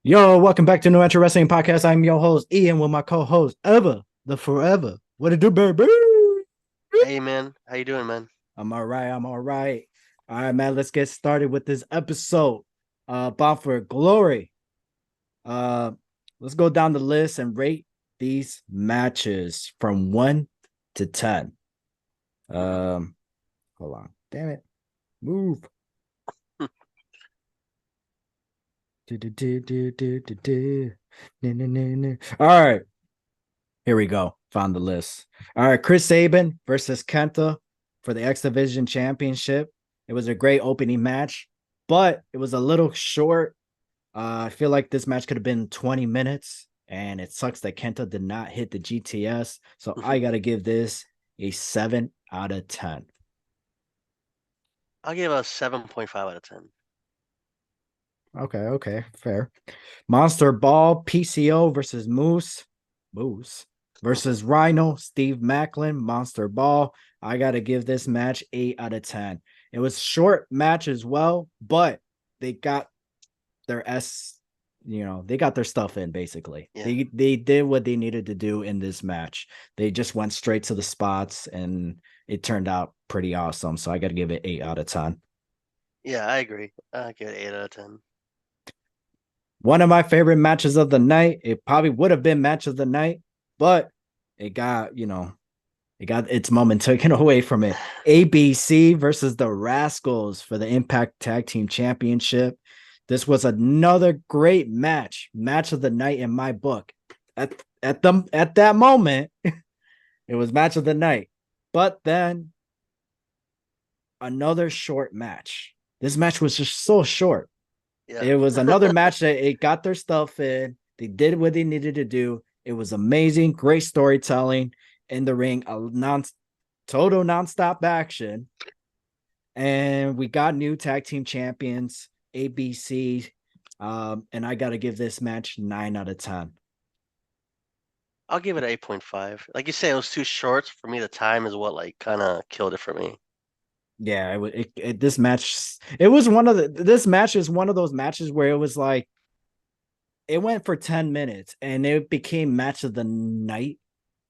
Yo, welcome back to No Entry Wrestling Podcast. I'm your host, Ian, with my co-host, Ever, the Forever. What it do, baby? Hey man, how you doing, man? I'm all right. I'm all right. All right, man. Let's get started with this episode. Bound for Glory. Uh, let's go down the list and rate these matches from 1 to 10. Mhm. Um, Hold on. Damn it. Move. All right. Here we go. Found the list. All right, Chris Sabin versus Kenta for the X Division Championship. It was a great opening match, but it was a little short. I feel like this match could have been 20 minutes, and it sucks that Kenta did not hit the GTS. So I got to give this a 7 out of 10. I'll give a 7.5 out of 10. Okay, fair. Monster Ball PCO versus Moose versus Rhino, Steve Macklin, Monster Ball. I got to give this match 8 out of 10. It was short match as well, but they got their they got their stuff in basically. Yeah. They did what they needed to do in this match. They just went straight to the spots and it turned out pretty awesome. So I got to give it 8 out of 10. Yeah, I agree. I'll give it 8 out of 10. One of my favorite matches of the night. It probably would have been match of the night, but it got, it got its moment taken away from it. ABC versus the Rascals for the Impact Tag Team Championship. This was another great match of the night in my book. At that moment, it was match of the night. But then another short match. This match was just so short. Yeah. It was another match that it got their stuff in. They did what they needed to do. It was amazing, great storytelling in the ring, a total nonstop action. And we got new tag team champions, ABC. And I got to give this match 9 out of 10. I'll give it an 8.5. Like you say, it was too short. For me, the time is what like kind of killed it for me. Yeah, this match, it was this match is one of those matches where it was like, it went for 10 minutes and it became match of the night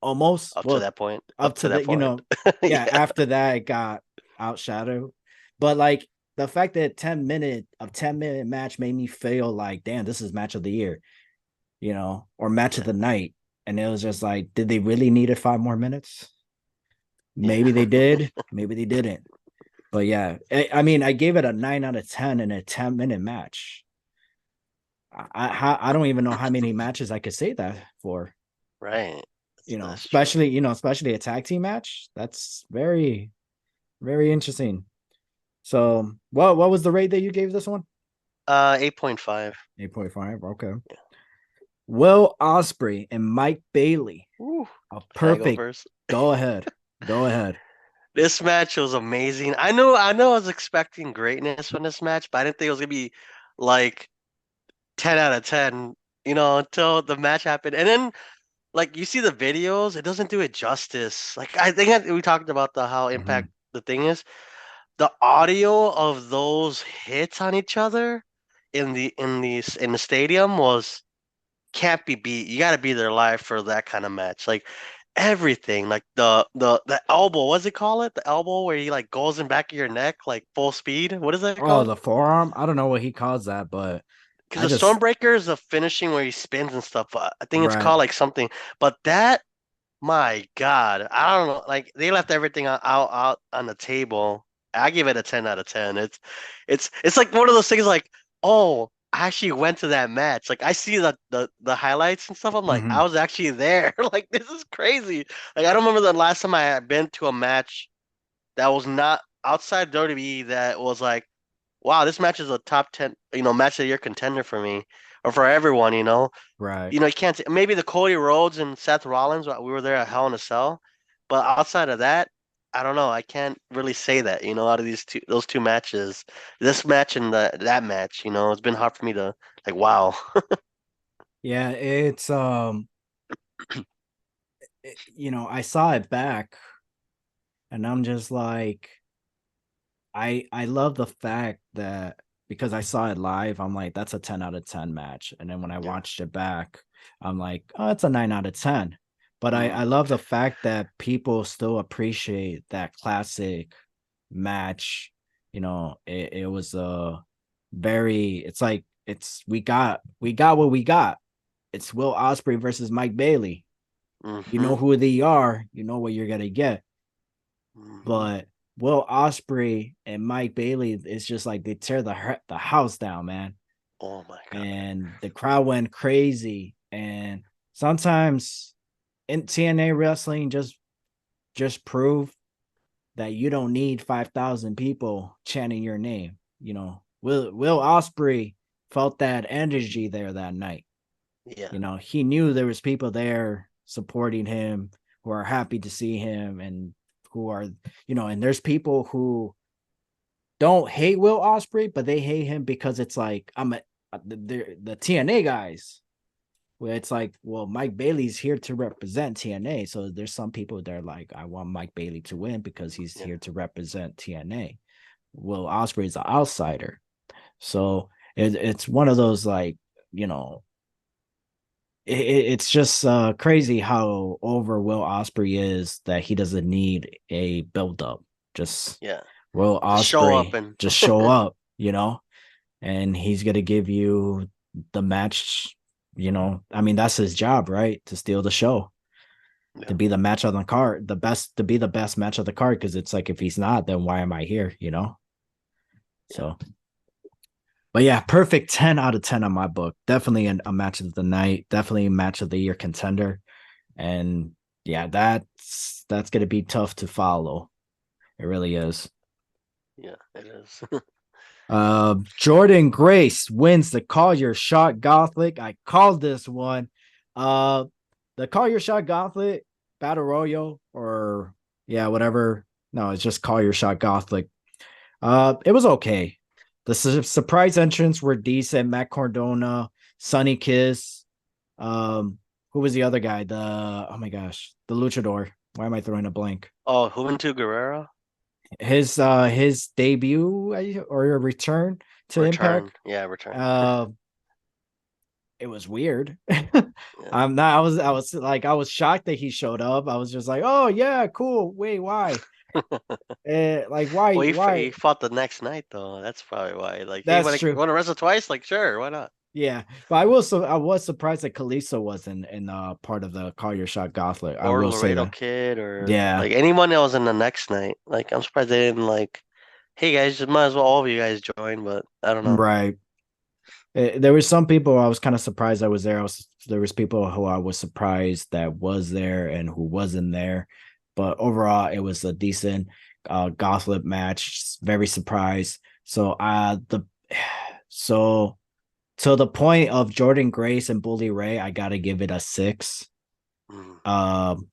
almost. Up to Well, that point. up Up to to that the, point. yeah, Yeah. after that it got outshadowed. But like the fact that 10-minute match made me feel like, damn, this is match of the year, or match of Yeah. the night. And it was just like, did they really need it 5 more minutes? Yeah. Maybe they did, maybe they didn't. But yeah, I mean, I gave it a 9 out of 10 in a 10-minute match. I don't even know how many matches I could say that for. Right. That's true. Especially a tag team match. That's very, very interesting. So, what was the rate that you gave this one? 8.5. 8.5. Okay. Will Osprey and Mike Bailey. Woo. A perfect. Takeovers. Go ahead. Go ahead. This match was amazing. I know I was expecting greatness from this match, but I didn't think it was gonna be like 10 out of 10, until the match happened. And then, like, you see the videos, it doesn't do it justice. Like, I think we talked about the how Mhm. impact the thing is. The audio of those hits on each other in the stadium was can't be beat. You got to be there live for that kind of match. Like everything, like the elbow, what's it call it? The elbow where he like goes in back of your neck like full speed. What is that Oh, called? the forearm. I don't know what he calls that, but Because I the just Stormbreaker is the finishing where he spins and stuff. I think it's right. called like something. But that, my God, I don't know. Like they left everything out on the table. I give it a 10 out of 10. It's like one of those things like, oh, I actually went to that match. Like I see the highlights and stuff. I'm like, I Mhm. was actually there. Like this is crazy. Like I don't remember the last time I had been to a match that was not outside WWE that was like, wow, this match is a top 10, match of the year contender for me or for everyone, you know. Right. You can't maybe the Cody Rhodes and Seth Rollins, we were there at Hell in a Cell, but outside of that, I don't know. I can't really say that, out of those two matches, this match and that match, it's been hard for me to like, wow. Yeah, I saw it back and I'm just like, I love the fact that because I saw it live, I'm like, that's a 10 out of 10 match. And then when I Yeah. watched it back, I'm like, oh, it's a 9 out of 10. But I Mm. love the fact that people still appreciate that classic match. It was a very, it's like, we got what we got. It's Will Ospreay versus Mike Bailey. You know Mm-hmm. who they are, you know what you're gonna get. Mm-hmm. But Will Ospreay and Mike Bailey is just like they tear the house down, man. Oh my God. And the crowd went crazy. And sometimes in TNA wrestling just prove that you don't need 5,000 people chanting your name. Will Ospreay felt that energy there that night. Yeah. He knew there was people there supporting him who are happy to see him and who are, and there's people who don't hate Will Ospreay, but they hate him because it's like the TNA guys. Where it's like, well, Mike Bailey's here to represent TNA, so there's some people that are like, I want Mike Bailey to win because he's Yeah. here to represent TNA. Will Ospreay's an outsider, so it's one of those like, you know, it's just crazy how over Will Ospreay is that he doesn't need a build up. Just Yeah. Will Just show up Ospreay and just show up, and he's gonna give you the match. I mean, that's his job, right? To steal the show, to yeah. be the match on the card, to be the best match of the card. Because it's like, if he's not, then why am I here? Yeah. So, but yeah, perfect 10 out of 10 on my book. Definitely a match of the night. Definitely a match of the year contender. And yeah, that's gonna be tough to follow. It really is. Yeah. It is. Jordan Grace wins the Call Your Shot Gauntlet. I called this one. Uh, the Call Your Shot Gauntlet Battle Royal, or yeah, whatever. No, it's just Call Your Shot Gauntlet. It was okay. The surprise entrants were decent. Matt Cardona, Sonny Kiss. Who was the other guy? Oh my gosh, the Luchador. Why am I throwing a blank? Oh, Juventud Guerrero His debut or a return to return. Impact. Yeah, return. Uh, it was weird. Yeah. I'm not. I was shocked that he showed up. I was just like, oh yeah, cool. Wait, why? Like why? Well, he Why? fought the next night though. That's probably why. Like, hey, That's true. want to wrestle twice? Like, sure, why not? Yeah, but I was surprised that Kalisto wasn't in part of the Call Your Shot Gauntlet. I Or will say Laredo that. Kid, or Yeah, like anyone else in the next night. Like, I'm surprised they didn't like. Hey guys, just might as well all of you guys join, but I don't know. right. There were some people I was kind of surprised I was there. There was people who I was surprised that was there and who wasn't there. But overall, it was a decent gauntlet match. Very surprised. So to the point of Jordan Grace and Bully Ray, I gotta give it a 6. Mm, Um,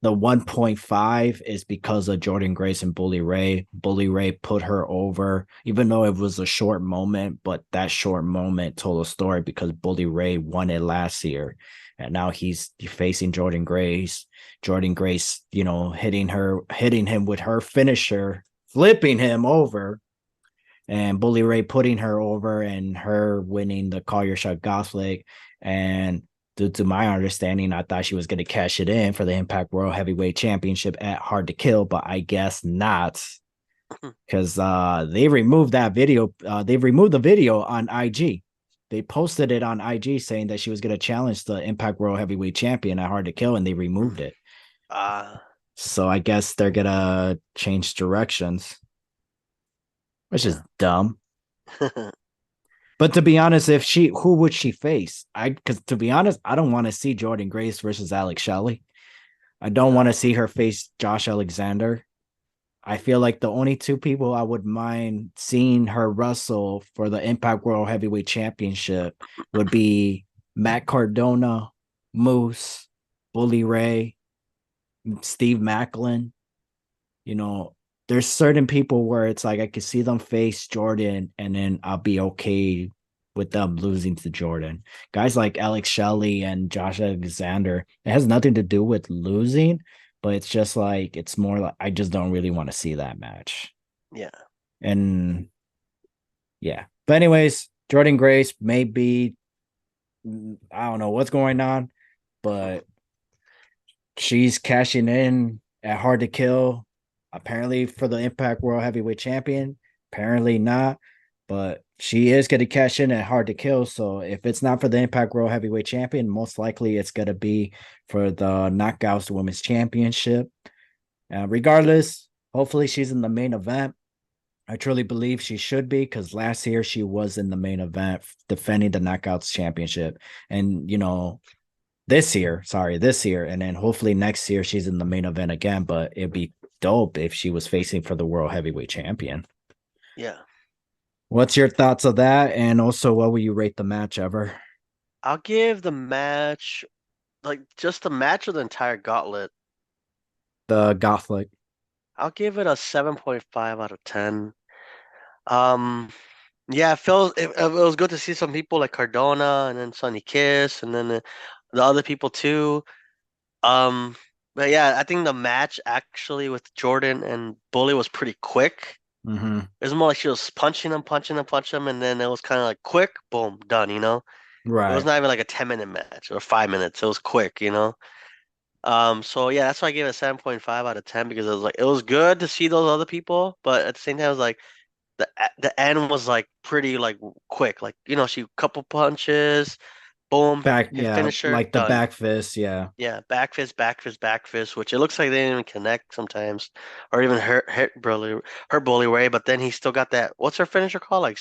the 1.5 is because of Jordan Grace and Bully Ray. Bully Ray put her over, even though it was a short moment, but that short moment told a story because Bully Ray won it last year. And now he's facing Jordan Grace. Jordan Grace, hitting him with her finisher, flipping him over, and Bully Ray putting her over and her winning the Call Your Shot Gauntlet. And due to my understanding, I thought she was going to cash it in for the Impact World Heavyweight Championship at Hard to Kill, but I guess not, because they removed that video. They removed the video on IG. They posted it on IG saying that she was going to challenge the Impact World Heavyweight Champion at Hard to Kill, and they removed mm. it. Ah, So I guess they're going to change directions, which is yeah. dumb. But to be honest, who would she face? Because to be honest, I don't want to see Jordan Grace versus Alex Shelley. I don't want to No. see her face Josh Alexander. I feel like the only two people I would mind seeing her wrestle for the Impact World Heavyweight Championship would be Matt Cardona, Moose, Bully Ray, Steve Macklin. You know, there's certain people where it's like I could see them face Jordan and then I'll be okay with them losing to Jordan. Guys like Alex Shelley and Josh Alexander, it has nothing to do with losing, but it's just like it's more like I just don't really want to see that match. Yeah. And Yeah. But anyways, Jordan Grace may be, I don't know what's going on, but she's cashing in at Hard to Kill. Apparently for the Impact World Heavyweight Champion. Apparently not, but she is going to cash in at Hard to Kill. So if it's not for the Impact World Heavyweight Champion, most likely it's going to be for the Knockouts Women's Championship. Regardless, hopefully she's in the main event. I truly believe she should be because last year she was in the main event defending the Knockouts Championship. And, this year, and then hopefully next year she's in the main event again. But it'd be dope if she was facing for the World Heavyweight Champion. Yeah. What's your thoughts of that? And also, what will you rate the match ever? I'll give the match, like just the match of the entire gauntlet. The Gothic. I'll give it a 7.5 out of 10. Um, yeah, it was good to see some people like Cardona and then Sonny Kiss and then the other people too. Um, but yeah, I think the match actually with Jordan and Bully was pretty quick. Mm-hmm. It was more like she was punching him, punching him, punching him, and then it was kind of like quick, boom, done, you know? It was Right. not even like a 10-minute match or 5 minutes. It was quick, you know? So yeah, that's why I gave it a 7.5 out of 10 because it was like it was good to see those other people, but at the same time it was like the end was like pretty like quick. Like, she couple punches, boom, Back, hit yeah, finisher, like the done. back fist. Yeah. Yeah, back fist, back fist, back fist, which it looks like they didn't even connect sometimes, or even hurt Bully Ray. But then he still got that. What's her finisher called? Like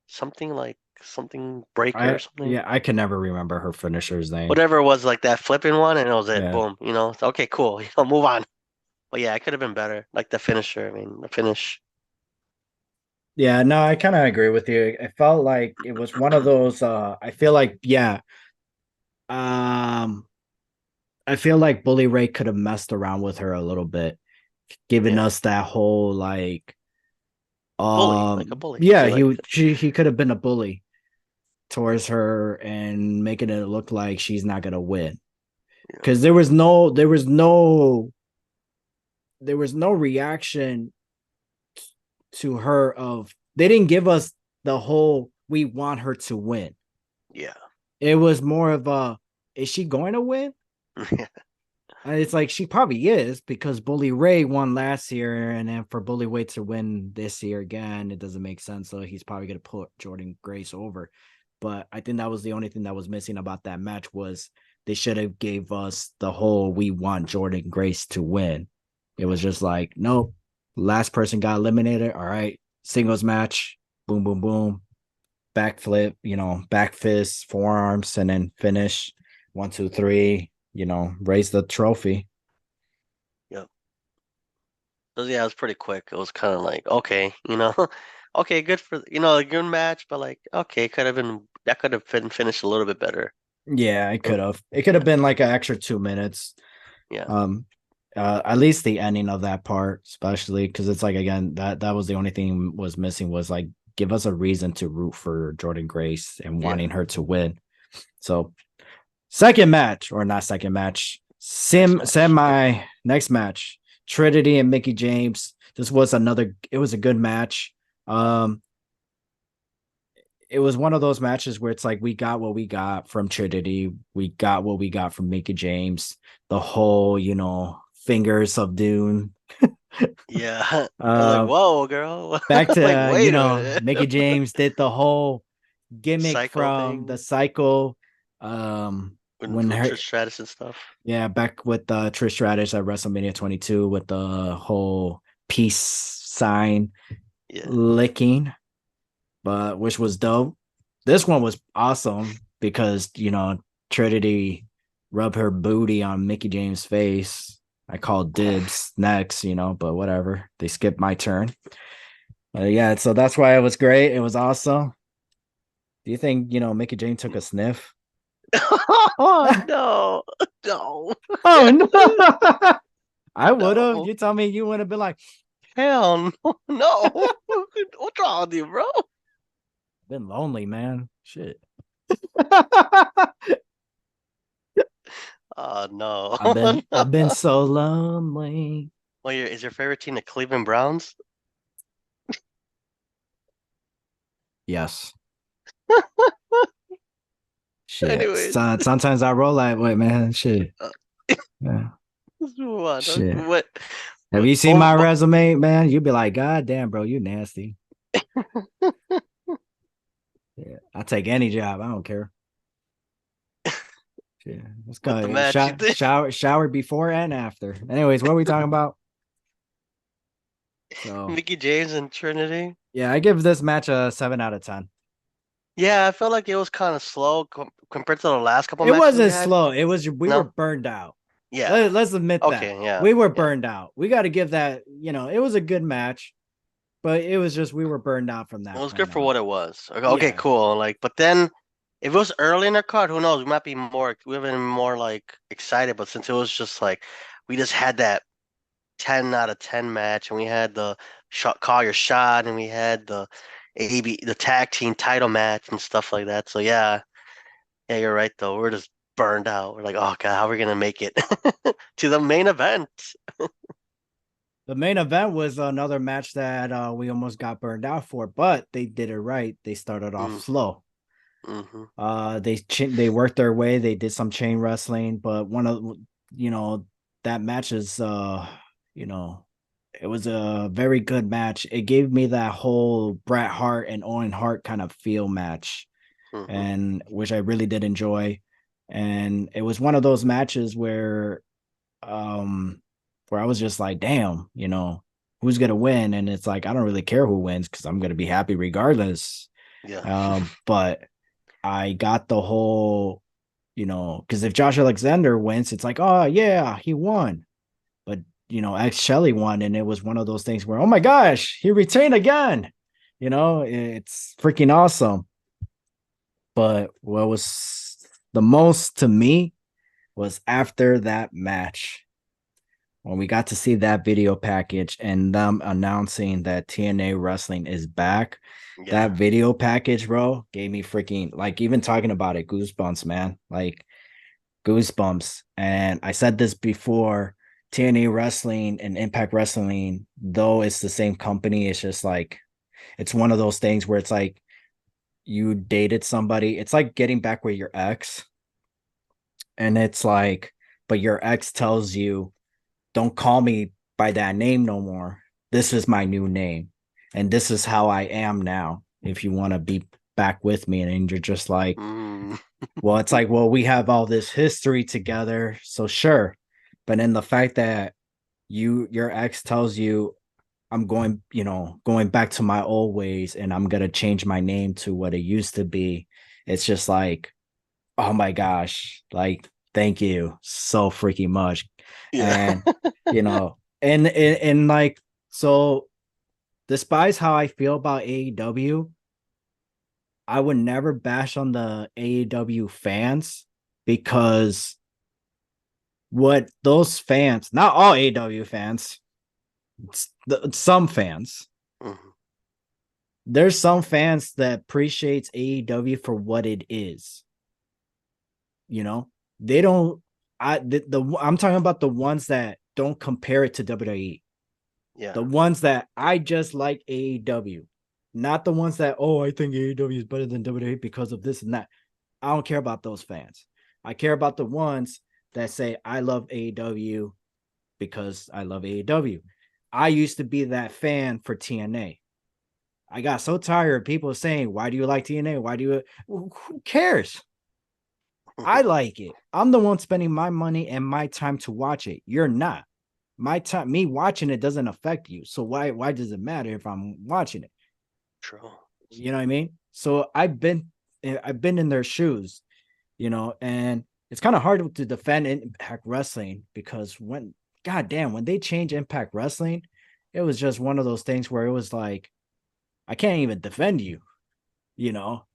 something breaker or something. I can never remember her finisher's name. Whatever it was, like that flipping one, and it was it. Yeah. Boom. Okay, cool. Move on. But yeah, it could have been better. Like the finisher. I mean, the finish. Yeah, no, I kind of agree with you. I felt like it was one of those I feel like um I feel like Bully Ray could have messed around with her a little bit, giving Yeah, us that whole like bully, like a bully. yeah, See, like he could have been a bully towards her and making it look like she's not going to win. yeah, Cuz there was no reaction to her of they didn't give us the whole we want her to win. yeah, It was more of a is she going to win? And it's like she probably is because Bully Ray won last year, and then for Bully Ray to win this year again, it doesn't make sense. So he's probably gonna put Jordan Grace over. But I think that was the only thing that was missing about that match was they should have gave us the whole we want Jordan Grace to win. It was just like, nope, last person got eliminated. All right, singles match, boom, boom, boom, backflip, back fist, forearms, and then finish 1, 2, 3, raise the trophy. yeah. So yeah, it was pretty quick. It was kind of like okay, okay, good for a good match, but like okay, could have been finished a little bit better. Yeah, it could Mm, have. It could have Yeah, been like an extra 2 minutes. yeah, Um, at least the ending of that part, especially because it's like again that was the only thing was missing was like give us a reason to root for Jordan Grace and yeah. wanting her to win. So second match or not second match, Next match. next match, Trinity and Mickey James. This was it was a good match. Um, it was one of those matches where it's like we got what we got from Trinity, we got what we got from Mickey James, the whole, fingers of Dune. Yeah, I was like, uh whoa, girl. back Like, to wait a minute. Mickey James did the whole gimmick Psycho from the thing cycle when with her Trish Stratus and stuff. yeah, back with Trish Stratus at WrestleMania 22 with the whole peace sign Yeah. licking, but which was dope. This one was awesome because Trinity rubbed her booty on Mickey James' face. I called dibs next, but whatever. They skipped my turn. Yeah, so that's why it was great. It was awesome. Do you think Mickey James took a sniff? Oh no, no, Oh no! I would have. no, You tell me you would have been like, hell no, no. What's wrong with you, bro? been lonely, man. Shit. Oh no, I've been no. so lonely. Well, is your favorite team the Cleveland Browns? Yes. Shit. Anyways, Sometimes I roll that way, man. Shit. uh, Yeah. let's move on. Shit. What? Have What? you seen my resume, man? You'd be like, God damn, bro, you nasty. Yeah. I'll take any job. I don't care. Yeah. Let's What the go. match you think? Shower before and after. Anyways, what are we talking about? So Mickey James and Trinity. yeah, I give this match a 7 out of 10. Yeah, I felt like it was kind of slow compared to the last couple It matches we wasn't had. slow. It was we were No? burned out. Yeah. Let's admit that. Okay, yeah. We were Yeah. burned out. We got to give that, it was a good match, but it was just we were burned out from It that was good point for on. what it was. Okay, okay, Yeah. cool. Like, but then if it was early in the card, who knows? We have been more like excited. But since it was just like we just had that 10 out of 10 match, and we had the shot, call your shot, and we had the tag team title match and stuff like that. So yeah, yeah, you're right though. We're just burned out. We're like, oh god, how are we gonna make it to the main event? The main event was another match that we almost got burned out for, but they did it right. They started off Mm-hmm. slow. Mm-hmm. They worked their way. They did some chain wrestling, but one of you know that match is you know it was a very good match. It gave me that whole Bret Hart and Owen Hart kind of feel match, Mm-hmm. and which I really did enjoy. And it was one of those matches um where I was just like, damn, who's gonna win? And it's like I don't really care who wins because I'm gonna be happy regardless. Yeah. But I got the whole, because if Josh Alexander wins, it's like, oh yeah, he won. But X Shelley won, and it was one of those things where, oh my gosh, he retained again. It's freaking awesome. But what was the most to me was after that match when we got to see that video package and them announcing that TNA wrestling is back. Yeah. That video package, bro, gave me freaking, like, even talking about it, goosebumps, man. Like goosebumps. And I said this before, TNA wrestling and Impact Wrestling, though it's the same company, it's just like it's one of those things where it's like you dated somebody. It's like getting back with your ex. And it's like, but your ex tells you, don't call me by that name no more. This is my new name. And this is how I am now. If you want to be back with me, and you're just like, Mm. well, it's like, well, we have all this history together. So sure. But in the fact that your ex tells you, I'm going back to my old ways and I'm gonna change my name to what it used to be. It's just like, oh my gosh, like thank you so freaking much. Yeah. And and like, so despite how I feel about AEW, I would never bash on the AEW fans because what those fans, not all AEW fans, some fans, Mhm. there's some fans that appreciates AEW for what it is. They don't. I'm talking about the ones that don't compare it to WWE. Yeah. The ones that I just like AEW, not the ones that, oh, I think AEW is better than WWE because of this and that. I don't care about those fans. I care about the ones that say I love AEW because I love AEW. I used to be that fan for TNA. I got so tired of people saying, why do you like TNA? Why do you? Who cares? I like it. I'm the one spending my money and my time to watch it. You're not. My time, me watching it doesn't affect you. So why does it matter if I'm watching it? True. You know what I mean? So I've been in their shoes, and it's kind of hard to defend Impact Wrestling because goddamn, when they changed Impact Wrestling, it was just one of those things where it was like, I can't even defend you, you know,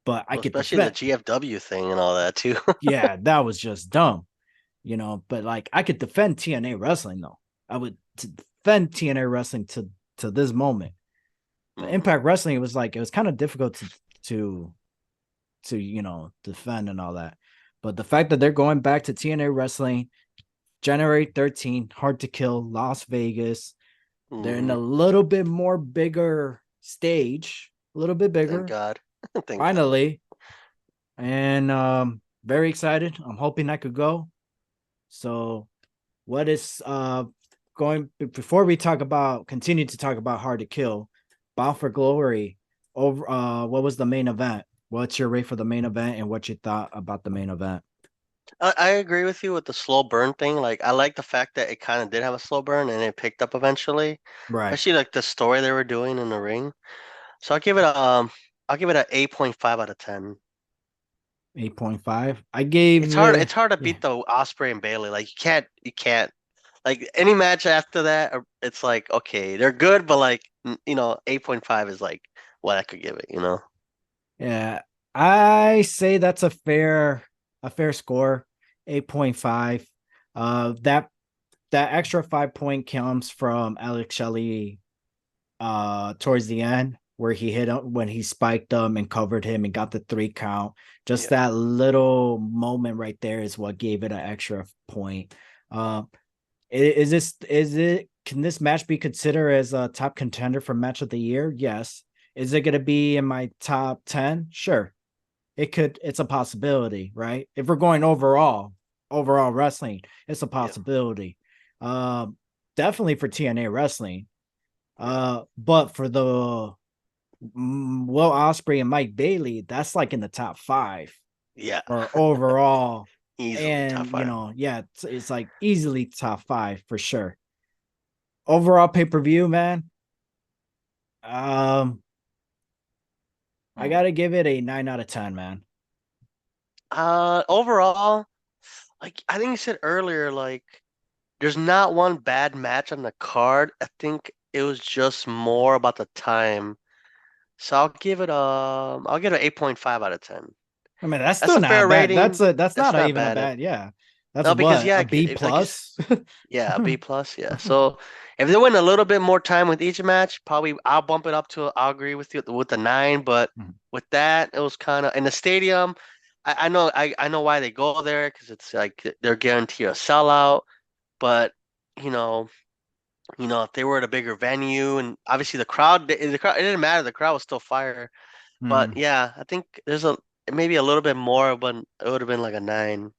but I Well, could especially the defend. GFW thing and all that too. Yeah, that was just dumb, but like I could defend TNA wrestling though. I would defend TNA wrestling to this moment. But Mhm. Impact Wrestling, it was kind of difficult to defend and all that. But the fact that they're going back to TNA wrestling, January 13th, Hard to Kill, Las Vegas, they're in a Mhm. little bit more bigger stage. a little bit Thank bigger. God. Thank God. Finally. And very excited. I'm hoping I could go. So what is going before we continue to talk about Hard to Kill, Bound for Glory, over what was the main event? What's your rate for the main event and what you thought about the main event? I agree with you with the slow burn thing. Like I like the fact that it kind of did have a slow burn and it picked up eventually. Right. Especially like the story they were doing in the ring. So I'll give it a 8.5 out of 10. 8.5. I gave It's hard to yeah. beat the Osprey and Bailey. Like you can't like any match after that it's like okay, they're good but like 8.5 is like what I could give it, you know. Yeah. I say that's a fair score. 8.5. That extra 5 point comes from Alex Shelley towards the end where he hit him when he spiked him and covered him and got the 3 count. Just Yeah. that little moment right there is what gave it an extra point. Uh, is it can this match be considered as a top contender for match of the year? Yes. Is it going to be in my top 10? Sure. It's a possibility, right? If we're going overall wrestling, it's a Yeah. possibility. Definitely for TNA wrestling. Yeah. But for the Will Osprey and Mike Bailey, that's like in the top 5 Yeah. for overall. Easily top And 5. yeah, it's like easily top 5 for sure. Overall pay-per-view, man. Um, I gotta give it a 9 out of 10, man. Overall, like I think you said earlier, like there's not one bad match on the card. I think it was just more about the time. So I'll give it 8.5 out of 10. I mean, that's That's still a fair not bad. rating. That's That's not not even a bad. bad. Yeah, that's No, because what yeah, a B like plus. yeah, a B plus, yeah. So if they went a little bit more time with each match, probably I'll bump it up to. I'll agree with you with the 9. But with that, it was kind of in the stadium. I know why they go there because it's like they're guaranteed a sellout. But you know, if they were at a bigger venue and obviously the crowd, it didn't matter. The crowd was still fire. But Hmm. yeah, I think there's a maybe a little bit more, but it would have been like a 9.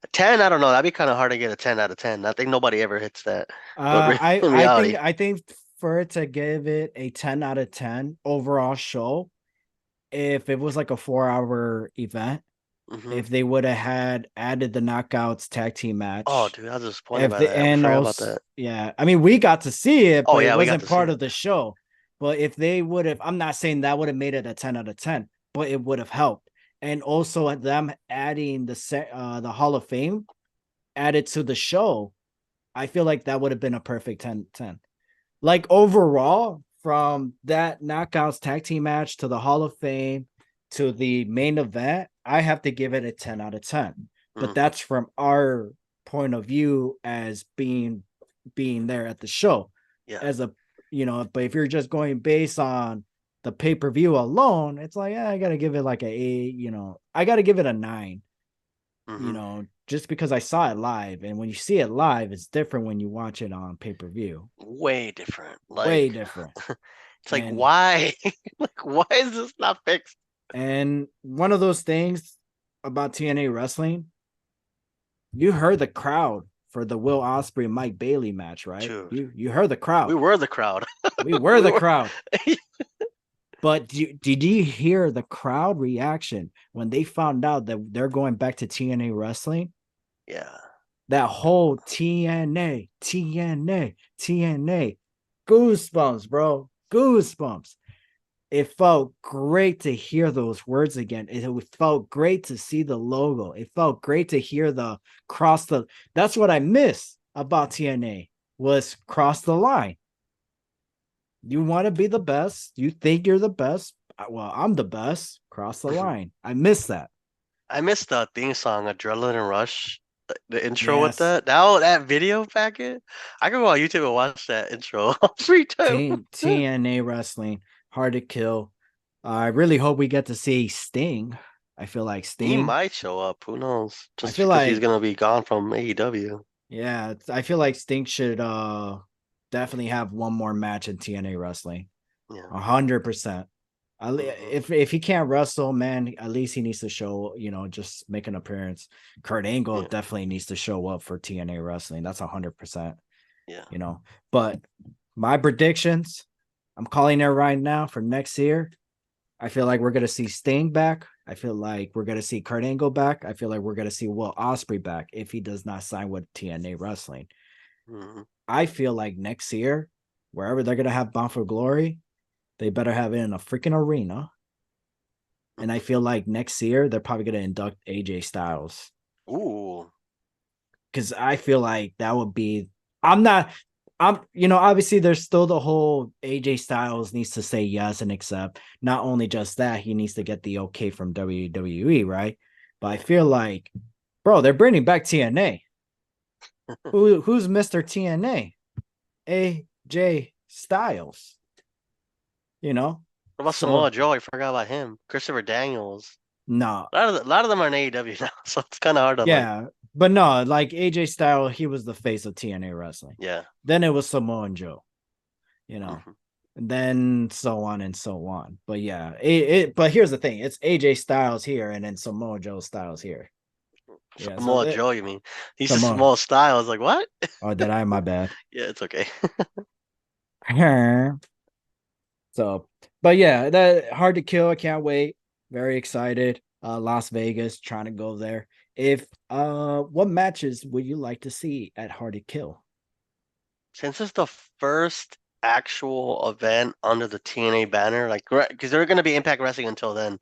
A 10, I don't know. That'd be kind of hard to get a 10 out of 10. I think nobody ever hits that. But in reality, I think for it to give it a 10 out of 10 overall show, if it was like a 4 hour event, hmm if they would have had added the knockouts tag team oh, match, dude, I was disappointed if by the that. I and forgot about also that. yeah, I mean we got to see it, Oh but it yeah, we got wasn't to see part it. of the show. But if they would have, I'm not saying that would have made it a 10 out of 10, but it would have helped. And also at them adding the Hall of Fame added to the show, I feel like that would have been a perfect 10-10. Like overall, from that knockouts tag team match to the Hall of Fame to the main event, I have to give it a 10 out of 10. But hmm that's from our point of view as being there at the show. Yeah. As a but if you're just going based on the pay-per-view alone, it's like I gotta give it like I gotta give it a 9, hmm just because I saw it live. And when you see it live, it's different when you watch it on pay-per-view. Way different. Way Like different. it's like And why? Like why is this not fixed? and one of those things about TNA wrestling, you heard the crowd for the Will Ospreay Mike Bailey match, right? Dude, You heard the we crowd. were the crowd. We were We the were crowd. But did you hear the crowd reaction when they found out that they're going back to TNA wrestling? yeah. That whole TNA, TNA, TNA, goosebumps, bro, goosebumps. It felt great to hear those words again. It felt great to see the logo. It felt great to hear the cross the. That's what I miss about TNA was cross the line. You want to be the best. You think you're the best. Well, I'm the best. Cross the line. I miss that. I missed the theme song, Adrenaline Rush, the intro with Yes. that. Now that video packet, I can go on YouTube and watch that intro every time. TNA wrestling, hard to kill. I really hope we get to see Sting. I feel like He Sting. might show up. Who knows? I Just feel because he's like gonna be gone from AEW. Yeah, I feel like Sting should definitely have one more match in TNA wrestling. Yeah. 100%. Hmm. If he can't wrestle, man, at least he needs to show, just make an appearance. Kurt Angle Yeah, definitely needs to show up for TNA wrestling. That's 100%. yeah. But my predictions, I'm calling it right now for next year. I feel like we're gonna see Sting back. I feel like we're gonna see Kurt Angle back. I feel like we're gonna see Will Ospreay back if he does not sign with TNA Wrestling. Hmm. I feel like next year, wherever they're gonna have Bound for Glory, they better have it in a freaking arena. And I feel like next year they're probably gonna induct AJ Styles Ooh. because I feel like that would be. I'm not. Obviously there's still the whole AJ Styles needs to say yes and accept. Not only just that, he needs to get the okay from WWE, right? But I Yeah. feel like, bro, they're bringing back TNA. Who's Mr. TNA? AJ Styles. You know, What about so Samoa Joe? I forgot about him. Christopher Daniels. no, A lot of them are in AEW now, so it's kind of hard to like. yeah, but no, like AJ Styles, he was the face of TNA wrestling. Yeah. Then it was Samoa Joe, you know, Hmm. and then so on and so on. But yeah, but here's the thing: it's AJ Styles here, and then Samoa Joe Styles here. Yeah, so Samoa Joe, you mean? He's just Samoa. Samoa style. I was like, what? Oh, did I? My bad. Yeah, it's okay. So, but yeah, that Hard to Kill. I can't wait. Very excited. Las Vegas, trying to go there. If what matches would you like to see at Hard to Kill? Since it's the first actual event under the TNA banner, like, because they're going to be Impact Wrestling until then.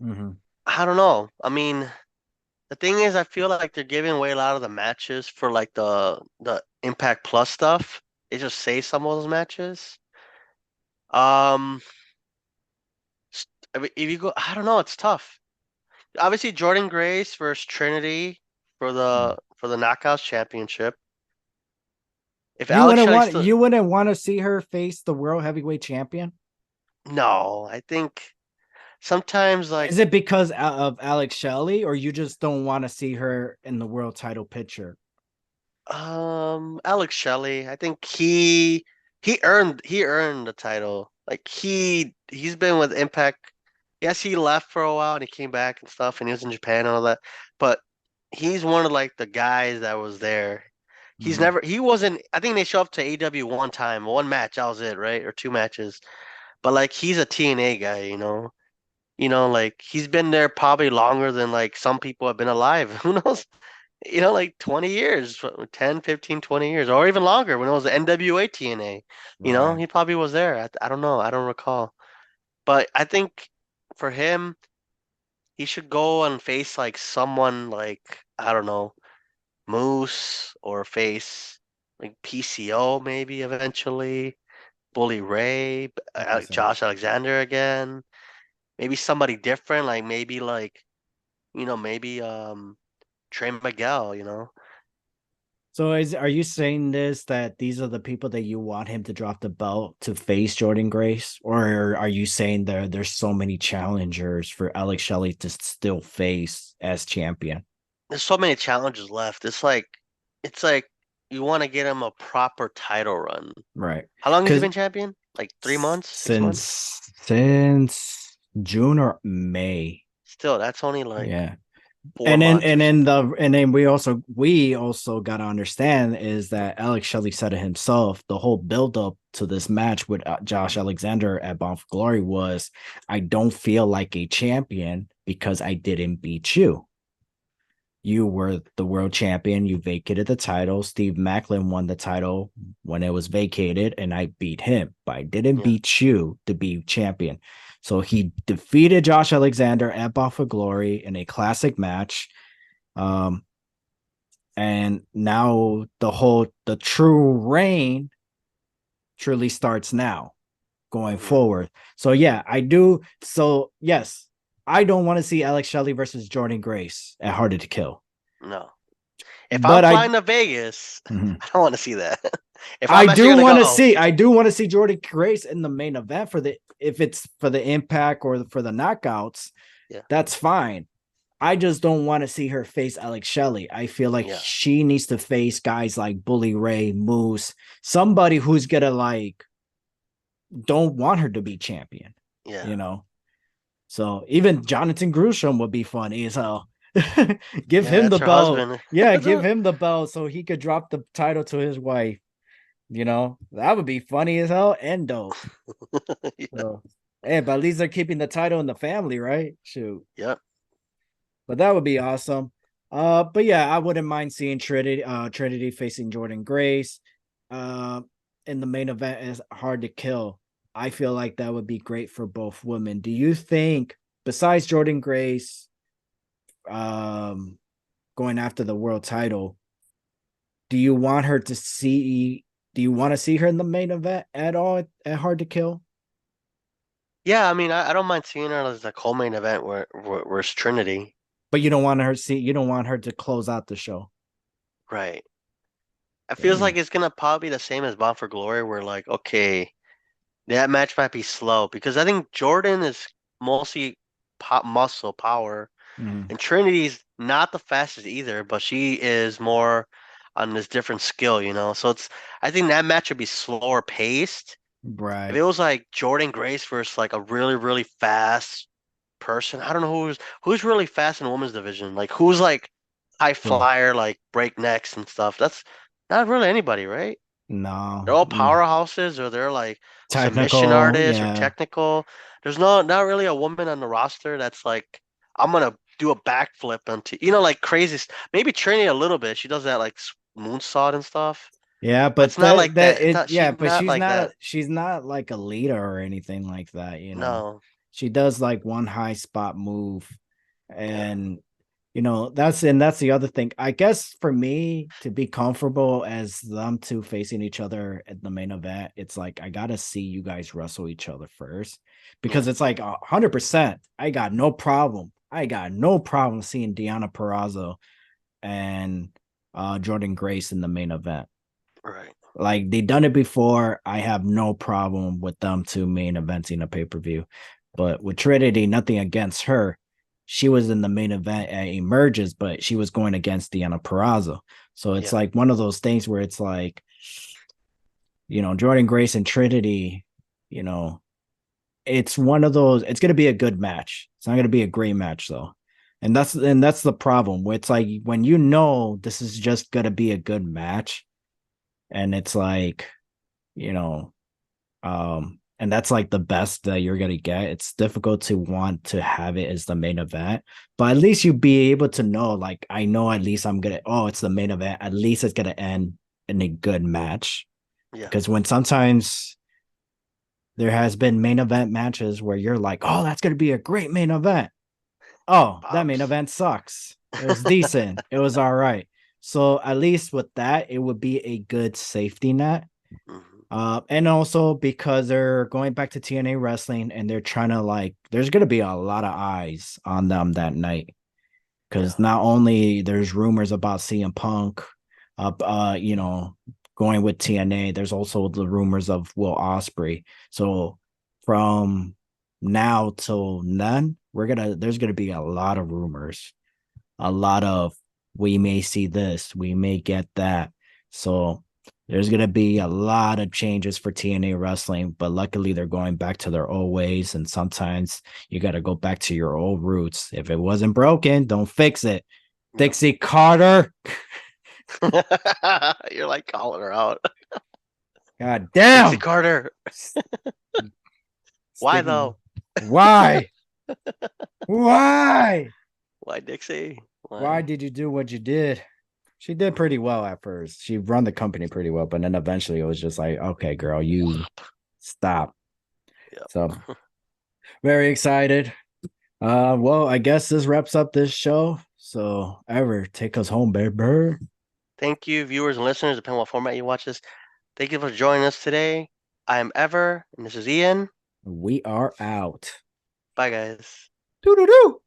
Mm-hmm. I don't know. I mean, the thing is, I feel like they're giving away a lot of the matches for like the Impact Plus stuff. They just say some of those matches. Um, I mean, if you go, I don't know. It's tough. Obviously, Jordan Grace versus Trinity for the Knockouts Championship. If Alex Shelley's still, You wouldn't want to see her face the world heavyweight champion. no, I think sometimes like Is it because of Alex Shelley, or you just don't want to see her in the world title picture? Alex Shelley, I think he earned the title. Like he's been with Impact. Yes, he left for a while and he came back and stuff and he was in Japan and all that. But he's one of like the guys that was there. Mm-hmm. He wasn't I think they showed up to AW one time, one match, that was it, right? Or two matches. But like he's a TNA guy, you know. Like he's been there probably longer than like some people have been alive. Who knows? Like 20 years, 10, 15, 20 years, or even longer when it was the NWA TNA. Right. He probably was there. I don't know. I don't recall. But I think for him, he should go and face like someone like, I don't know, Moose or face like PCO maybe eventually, Bully Ray, That makes sense. Josh Alexander again. Maybe somebody different, like maybe maybe Trey Miguel. So are you saying this that these are the people that you want him to drop the belt to face Jordan Grace? Or are you saying there's so many challengers for Alex Shelley to still face as champion? There's so many challenges left. It's like you want to get him a proper title run. Right. How long has he Because been champion? Like 3 months, 6 months? since June or May. Still, that's only like Yeah. 4 months or something. And then we also got to understand is that Alex Shelley said it himself. The whole build up to this match with Josh Alexander at Bound for Glory was, I don't feel like a champion because I didn't beat you. You were the world champion. You vacated the title. Steve Macklin won the title when it was vacated, and I beat him, but I didn't Yeah, beat you to be champion. So he defeated Josh Alexander at Bound for Glory in a classic match. Um, and now the true reign truly starts now going hmm forward. So yeah, I do. So yes, I don't want to see Alex Shelley versus Jordan Grace at Harder to Kill, no. If I'm but flying to Vegas, Mhm. I don't want to see that. If I'm actually gonna go, I do want to see Jordan Grace in the main event for the if it's for the Impact or for the knockouts, yeah, that's fine. I just don't want to see her face Alex Shelley. I feel like yeah, she needs to face guys like Bully Ray, Moose, somebody who's gonna like don't want her to be champion, yeah. you know. So even Jonathan Gresham would be funny as hell. Give Yeah, him that's the her belt. husband. Yeah, give him the belt so he could drop the title to his wife. That would be funny as hell and dope. Yeah. So, hey, but at least they're keeping the title in the family, right? Shoot. Yep. But that would be awesome. But yeah, I wouldn't mind seeing Trinity facing Jordan Grace. Uh, in the main event is Hard to Kill. I feel like that would be great for both women. Do you think, besides Jordan Grace, um, going after the world title, do you want her to see? Do you want to see her in the main event at all at Hard to Kill? Yeah, I mean, I don't mind seeing her as the co-main event where it's Trinity. But you don't want her see. You don't want her to close out the show. Right. It feels Damn. like it's gonna probably be the same as Bound for Glory, where like, okay, that match might be slow because I think Jordan is mostly pop muscle power, Mhm. and Trinity's not the fastest either, but she is more on this different skill. So I think that match would be slower paced. If Right. it was like Jordan Grace versus like a really, really fast person, I don't know who's really fast in the women's division. Like who's like high Well, flyer, like breaknecks and stuff. That's not really anybody, right? They're no. all powerhouses or they're like submission Technical. artists or Yeah. technical. There's not really a woman on the roster that's like, I'm gonna do a backflip onto like crazy. Maybe Trinity a little bit. She does that like moonsault and stuff, Yeah, but but it's not like that. It's not. yeah, She's but not like that. she's not like a leader or anything like that. No. She does like one high spot move, Yeah. and that's the other thing. I guess for me to be comfortable as them two facing each other at the main event, it's like I gotta see you guys wrestle each other first. Because Yeah. it's like 100%. I got no problem. I got no problem seeing Deanna Perrazzo and Jordan Grace in the main event. Right. Like they done it before. I have no problem with them two main eventing a pay-per-view. But with Trinity, nothing against her. She was in the main event at Emerges, but she was going against Deanna Perrazzo. So it's Yeah. like one of those things where it's like, Jordan Grace and Trinity, you know, it's one of those, it's gonna be a good match. It's not gonna be a great match though. And that's the problem. Where it's like when this is just gonna be a good match, and it's like, you know, and that's like the best that you're gonna get. It's difficult to want to have it as the main event, but at least you be able to know, like, I know at least it's the main event. At least it's gonna end in a good match. Yeah. Because when sometimes there has been main event matches where you're like, oh, that's gonna be a great main event. Oh, that main Bombs. event sucks. It was decent. It was all right. So at least with that, it would be a good safety net. Hmm. And also because they're going back to TNA wrestling and they're trying to like, there's gonna be a lot of eyes on them that night. Yeah. Because not only there's rumors about CM Punk, going with TNA, there's also the rumors of Will Ospreay. So from now till then, there's gonna be a lot of rumors, a lot of we may see this, we may get that. So there's going to be a lot of changes for TNA wrestling, but luckily they're going back to their old ways. And sometimes you got to go back to your old roots. If it wasn't broken, don't fix it. Yep. Dixie Carter. You're like calling her out. God Dixie damn. Carter. Why Sticking. though? Why? Why? Why Dixie? Why Why? did you do what you did? She did pretty well at first. She run the company pretty well, but then eventually it was just like, okay, girl, you stop. So Yep. very excited. Well, I guess this wraps up this show. So Ever, take us home, baby. Thank you, viewers and listeners, depending on what format you watch this. Thank you for joining us today. I am Ever, and this is Ian. We are out. Bye, guys. Doo doo doo.